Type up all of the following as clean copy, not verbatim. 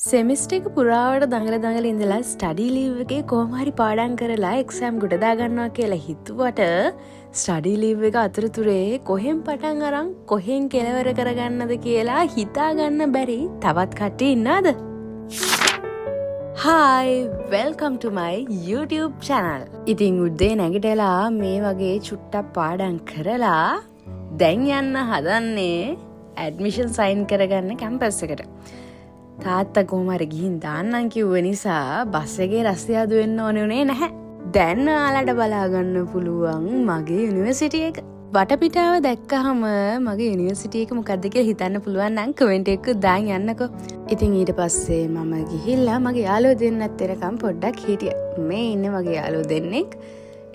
සෙමිස්ටර් එක පුරාවට දඟල ඉඳලා ස්ටඩි ලීව් එකේ කොහොම හරි පාඩම් කරලා එක්සෑම් ගොඩ දා ගන්නවා කියලා හිතුවට ස්ටඩි ලීව් එක අතරතුරේ කොහෙන් පටන් අරන් කොහෙන් කෙලවර කරගන්නද කියලා හිතා ගන්න බැරි තවත් කට්ටිය ඉන්නවද? Hi, welcome to my YouTube channel. ඉතින් උදේ නැගිටලා මේ වගේ චුට්ටක් පාඩම් කරලා දැන් යන්න හදන්නේ ඇඩ්මිෂන් සයින් කරගන්න කැම්පස් එකට. තාත්තා කොහොම හරි ගිහින් දාන්නම් කිව්ව නිසා බස් එකේ රස්තිය අඩු වෙන්න ඕනේ උනේ නැහැ. දැන් ඔයාලට බලා ගන්න පුළුවන් මගේ යුනිවර්සිටි එක. වටපිටාව දැක්කහම මගේ යුනිවර්සිටි එක මොකද්ද කියලා හිතන්න පුළුවන් නම් කමෙන්ට් එකක් දාන්න යන්නකෝ. ඉතින් ඊට පස්සේ මම ගිහිල්ලා මගේ යාළුවෝ දෙන්නත් එනකම් පොඩ්ඩක් හිටියා. මේ ඉන්නේ මගේ යාළුවෝ දෙන්නෙක්.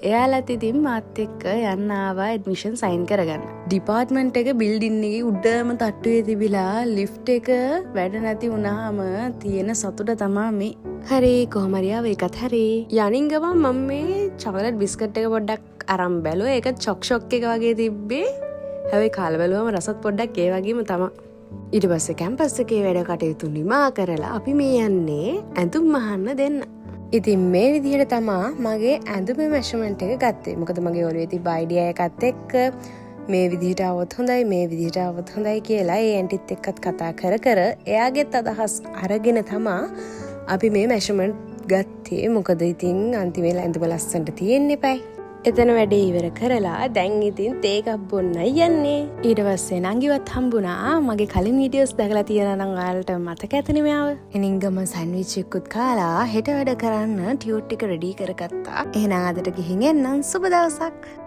එයාලත් ඉතින් මාත් එක්ක යන්න ආවා ඇඩ්මිෂන් සයින් කරගන්න. ඩිපාර්ට්මන්ට් එක බිල්ඩින් එකේ උඩම තට්ටුවේ තිබිලා ලිෆ්ට් එක වැඩ නැති වුණාම තියෙන සතුට තමයි මේ. හරි කොහොම හරි ආව එකත් හරි. යනින් ගමන් මම මේ චොකලට් බිස්කට් එක පොඩ්ඩක් අරන් බැලුවා. ඒක චොක් එක වගේ තිබ්බේ. හැබැයි කාලා බැලුවම රසත් පොඩ්ඩක් ඒ වගේම තමයි. ඊට පස්සේ කැම්පස් එකේ වැඩ කටයුතු නිමා කරලා අපි මේ යන්නේ ඇඳුම් අහන්න දෙන්න. ඉතින් මේ විදිහට තමා මගේ ඇඳුමේ මෙෂර්මන්ට් එක ගත්තේ. මොකද මගේ ඔළුවේ තිබ්බ අයිඩියා එකත් එක්ක මේ විදිහට આવොත් හොඳයි මේ විදිහට આવොත් හොඳයි කියලා ඒ ඇන්ටිත් එක්කත් කතා කර එයාගෙත් අදහස් අරගෙන තමා අපි මේ මෙෂර්මන්ට් ගත්තේ. මොකද ඉතින් අන්තිමේ ඇඳුම ලස්සනට තියෙන්න එපයි. එතන වැඩේ ඉවර කරලා දැන් ඉතින් තේ එකක් බොන්නයි යන්නේ. ඊට පස්සේ නංගිවත් හම්බුණා. මගේ කලින් වීඩියෝස් දැකලා තියෙනවා නම් ඔයාලට මතක ඇතනේ මෙයාව. එනින් ගම සෑන්ඩ්විච් එකකුත් කාලා හෙට වැඩ කරන්න ටියුට් එක රෙඩි කරගත්තා. එහෙනම් අදට ගිහින් එන්නම්. සුබ දවසක්.